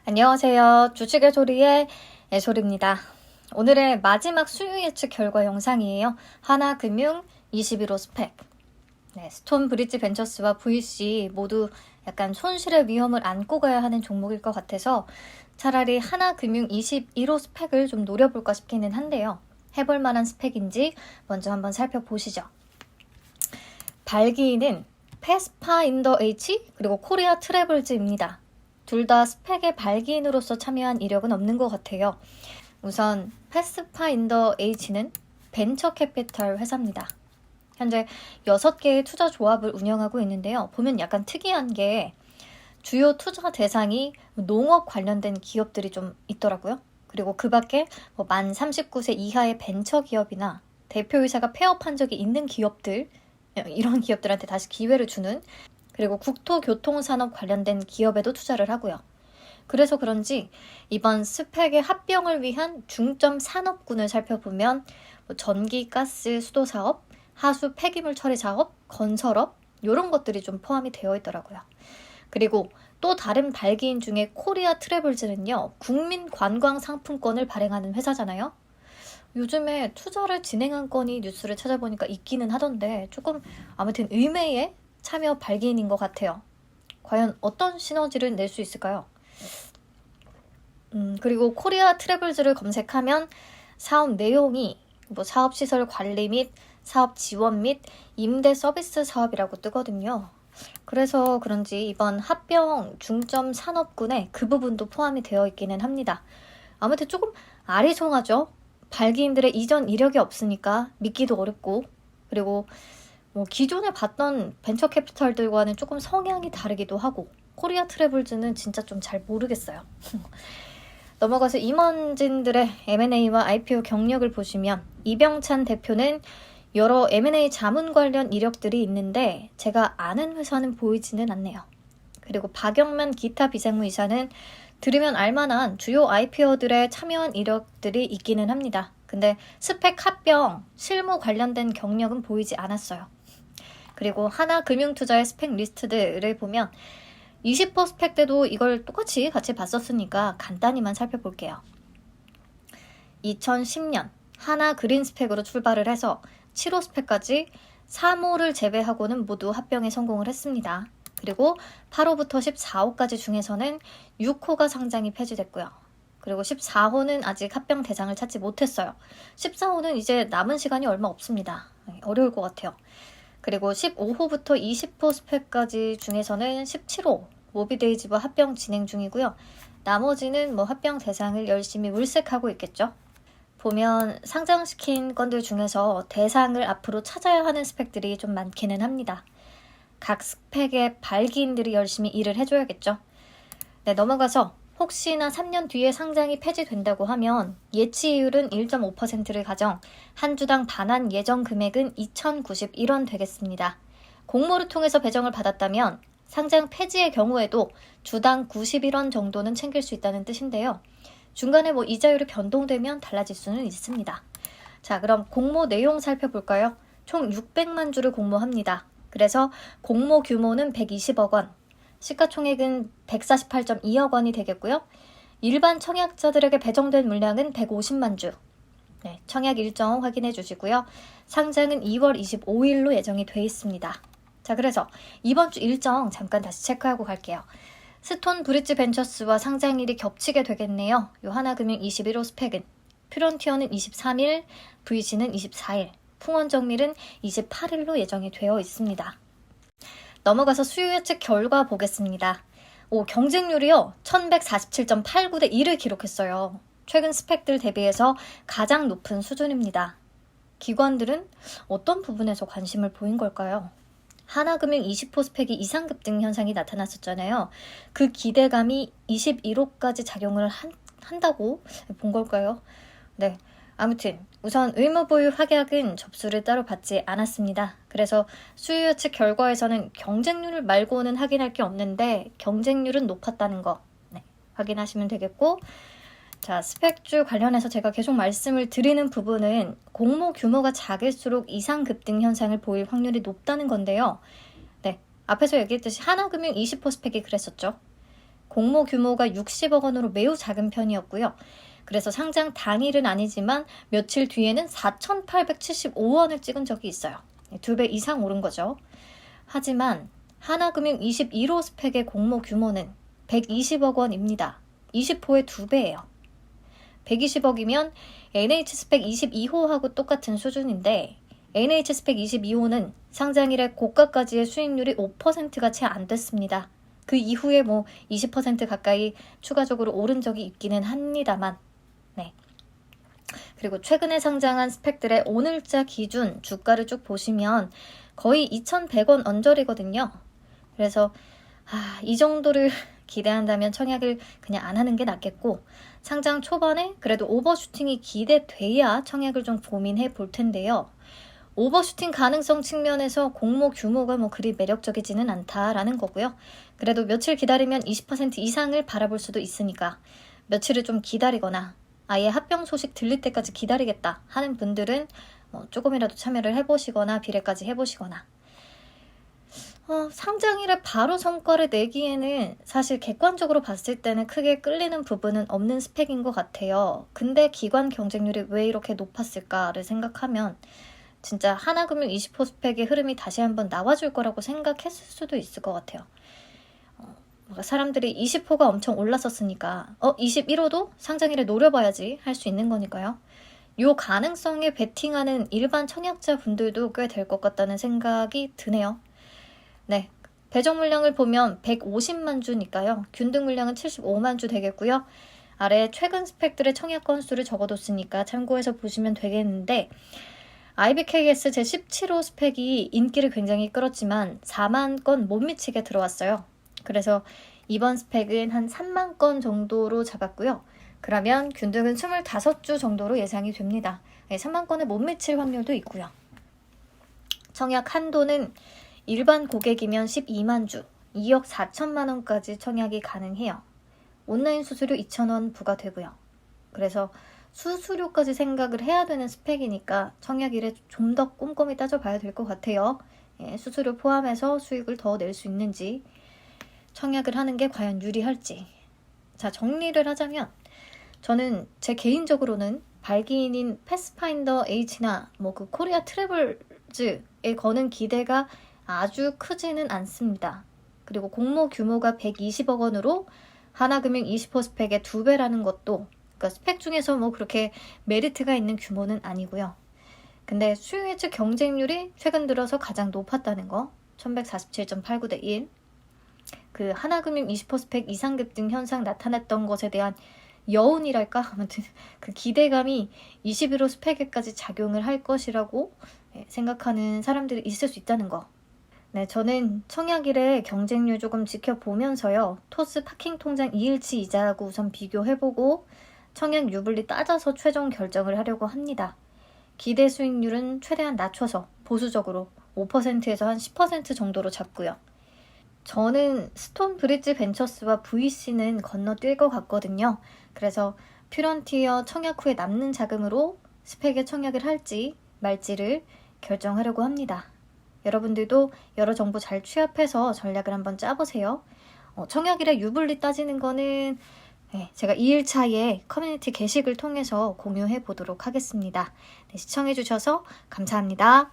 안녕하세요. 주식의 소리의 애소리입니다. 오늘의 마지막 수요 예측 결과 영상이에요. 하나금융 21호 스펙. 스톤 브릿지 벤처스와 VC 모두 약간 손실의 위험을 안고 가야 하는 종목일 것 같아서 차라리 하나금융 21호 스펙을 좀 노려볼까 싶기는 한데요. 해볼 만한 스펙인지 먼저 한번 살펴보시죠. 발기인은 패스파인더 H 그리고 코리아 트래블즈입니다. 둘 다 스펙의 발기인으로서 참여한 이력은 없는 것 같아요. 우선 패스파인더 H는 벤처 캐피탈 회사입니다. 현재 6개의 투자 조합을 운영하고 있는데요. 보면 약간 특이한 게 주요 투자 대상이 농업 관련된 기업들이 좀 있더라고요. 그리고 그 밖에 만 39세 이하의 벤처 기업이나 대표이사가 폐업한 적이 있는 기업들, 이런 기업들한테 다시 기회를 주는, 그리고 국토교통산업 관련된 기업에도 투자를 하고요. 그래서 그런지 이번 스펙의 합병을 위한 중점 산업군을 살펴보면 전기, 가스, 수도 사업, 하수 폐기물 처리 사업, 건설업 이런 것들이 좀 포함이 되어 있더라고요. 그리고 또 다른 발기인 중에 코리아 트래블즈는요. 국민 관광 상품권을 발행하는 회사잖아요. 요즘에 투자를 진행한 건이 뉴스를 찾아보니까 있기는 하던데 조금 아무튼 의외의 참여 발기인인 것 같아요. 과연 어떤 시너지를 낼 수 있을까요? 그리고 코리아 트래블즈를 검색하면 사업 내용이 사업시설 관리 및 사업 지원 및 임대 서비스 사업이라고 뜨거든요. 그래서 그런지 이번 합병 중점 산업군에 그 부분도 포함이 되어 있기는 합니다. 아무튼 조금 아리송하죠. 발기인들의 이전 이력이 없으니까 믿기도 어렵고, 그리고 기존에 봤던 벤처 캐피탈들과는 조금 성향이 다르기도 하고, 코리아 트래블즈는 진짜 좀 잘 모르겠어요. 넘어가서 임원진들의 M&A와 IPO 경력을 보시면 이병찬 대표는 여러 M&A 자문 관련 이력들이 있는데 제가 아는 회사는 보이지는 않네요. 그리고 박영만 기타 비상무이사는 들으면 알만한 주요 IPO들에 참여한 이력들이 있기는 합니다. 근데 스펙 합병, 실무 관련된 경력은 보이지 않았어요. 그리고 하나금융투자의 스펙 리스트들을 보면 20% 스펙 때도 이걸 똑같이 같이 봤었으니까 간단히만 살펴볼게요. 2010년 하나 그린 스펙으로 출발을 해서 7호 스펙까지 3호를 제외하고는 모두 합병에 성공을 했습니다. 그리고 8호부터 14호까지 중에서는 6호가 상장이 폐지됐고요. 그리고 14호는 아직 합병 대상을 찾지 못했어요. 14호는 이제 남은 시간이 얼마 없습니다. 어려울 것 같아요. 그리고 15호부터 20호 스펙까지 중에서는 17호 모비데이지와 합병 진행 중이고요. 나머지는 합병 대상을 열심히 물색하고 있겠죠. 보면 상장시킨 건들 중에서 대상을 앞으로 찾아야 하는 스펙들이 좀 많기는 합니다. 각 스펙의 발기인들이 열심히 일을 해줘야겠죠. 넘어가서 혹시나 3년 뒤에 상장이 폐지된다고 하면 예치율은 1.5%를 가정 한 주당 반환 예정 금액은 2,091원 되겠습니다. 공모를 통해서 배정을 받았다면 상장 폐지의 경우에도 주당 91원 정도는 챙길 수 있다는 뜻인데요. 중간에 이자율이 변동되면 달라질 수는 있습니다. 자, 그럼 공모 내용 살펴볼까요? 총 600만 주를 공모합니다. 그래서 공모 규모는 120억 원, 시가총액은 148.2억 원이 되겠고요. 일반 청약자들에게 배정된 물량은 150만 주. 청약 일정 확인해 주시고요. 상장은 2월 25일로 예정이 돼 있습니다. 자, 그래서 이번 주 일정 잠깐 다시 체크하고 갈게요. 스톤 브릿지 벤처스와 상장일이 겹치게 되겠네요. 하나금융 21호 스펙은 프론티어는 23일, VC는 24일, 풍원정밀은 28일로 예정이 되어 있습니다. 넘어가서 수요 예측 결과 보겠습니다. 경쟁률이요. 1147.89대 1을 기록했어요. 최근 스펙들 대비해서 가장 높은 수준입니다. 기관들은 어떤 부분에서 관심을 보인 걸까요? 하나금융 20호 스펙이 이상 급등 현상이 나타났었잖아요. 그 기대감이 21호까지 작용을 한다고 본 걸까요? 아무튼 우선 의무보유 확약은 접수를 따로 받지 않았습니다. 그래서 수요 예측 결과에서는 경쟁률 말고는 확인할 게 없는데 경쟁률은 높았다는 거 확인하시면 되겠고, 자, 스펙주 관련해서 제가 계속 말씀을 드리는 부분은 공모 규모가 작을수록 이상 급등 현상을 보일 확률이 높다는 건데요. 앞에서 얘기했듯이 하나금융 20호 스펙이 그랬었죠. 공모 규모가 60억 원으로 매우 작은 편이었고요. 그래서 상장 당일은 아니지만 며칠 뒤에는 4,875원을 찍은 적이 있어요. 2배 이상 오른 거죠. 하지만 하나금융 21호 스펙의 공모 규모는 120억 원입니다. 20호의 2배예요. 120억이면 NH스펙 22호하고 똑같은 수준인데 NH스펙 22호는 상장일에 고가까지의 수익률이 5%가 채 안 됐습니다. 그 이후에 20% 가까이 추가적으로 오른 적이 있기는 합니다만 네. 그리고 최근에 상장한 스펙들의 오늘자 기준 주가를 쭉 보시면 거의 2,100원 언저리거든요. 그래서 이 정도를 기대한다면 청약을 그냥 안 하는 게 낫겠고 상장 초반에 그래도 오버슈팅이 기대돼야 청약을 좀 고민해 볼 텐데요. 오버슈팅 가능성 측면에서 공모 규모가 그리 매력적이지는 않다라는 거고요. 그래도 며칠 기다리면 20% 이상을 바라볼 수도 있으니까 며칠을 좀 기다리거나 아예 합병 소식 들릴 때까지 기다리겠다 하는 분들은 조금이라도 참여를 해보시거나 비례까지 해보시거나 상장일에 바로 성과를 내기에는 사실 객관적으로 봤을 때는 크게 끌리는 부분은 없는 스펙인 것 같아요. 근데 기관 경쟁률이 왜 이렇게 높았을까를 생각하면 진짜 하나금융 20호 스펙의 흐름이 다시 한번 나와줄 거라고 생각했을 수도 있을 것 같아요. 사람들이 20호가 엄청 올랐었으니까 21호도 상장일에 노려봐야지 할 수 있는 거니까요. 요 가능성에 베팅하는 일반 청약자 분들도 꽤 될 것 같다는 생각이 드네요. 네, 배정 물량을 보면 150만 주니까요. 균등 물량은 75만 주 되겠고요. 아래 최근 스펙들의 청약 건수를 적어뒀으니까 참고해서 보시면 되겠는데 IBKS 제17호 스펙이 인기를 굉장히 끌었지만 4만 건 못 미치게 들어왔어요. 그래서 이번 스펙은 한 3만 건 정도로 잡았고요. 그러면 균등은 25주 정도로 예상이 됩니다. 3만 건에 못 미칠 확률도 있고요. 청약 한도는 일반 고객이면 12만 주, 2억 4천만 원까지 청약이 가능해요. 온라인 수수료 2,000원 부과되고요. 그래서 수수료까지 생각을 해야 되는 스펙이니까 청약일에 좀 더 꼼꼼히 따져봐야 될 것 같아요. 수수료 포함해서 수익을 더 낼 수 있는지, 청약을 하는 게 과연 유리할지. 자, 정리를 하자면 저는 제 개인적으로는 발기인인 패스파인더 H나 그 코리아 트래블즈에 거는 기대가 아주 크지는 않습니다. 그리고 공모 규모가 120억 원으로 하나금융 20호 스펙의 2배라는 것도 그러니까 스펙 중에서 그렇게 메리트가 있는 규모는 아니고요. 근데 수요 예측 경쟁률이 최근 들어서 가장 높았다는 거 1147.89 대 1. 그 하나금융 20호 스펙 이상급등 현상 나타났던 것에 대한 여운이랄까? 아무튼 그 기대감이 21호 스펙에까지 작용을 할 것이라고 생각하는 사람들이 있을 수 있다는 거. 네, 저는 청약일에 경쟁률 조금 지켜보면서요. 토스 파킹 통장 2일치 이자하고 우선 비교해보고 청약 유불리 따져서 최종 결정을 하려고 합니다. 기대 수익률은 최대한 낮춰서 보수적으로 5%에서 한 10% 정도로 잡고요. 저는 스톤 브릿지 벤처스와 VC는 건너뛸 것 같거든요. 그래서 퓨런티어 청약 후에 남는 자금으로 스펙에 청약을 할지 말지를 결정하려고 합니다. 여러분들도 여러 정보 잘 취합해서 전략을 한번 짜보세요. 청약일에 유불리 따지는 거는 제가 2일차에 커뮤니티 게시글 통해서 공유해 보도록 하겠습니다. 네, 시청해주셔서 감사합니다.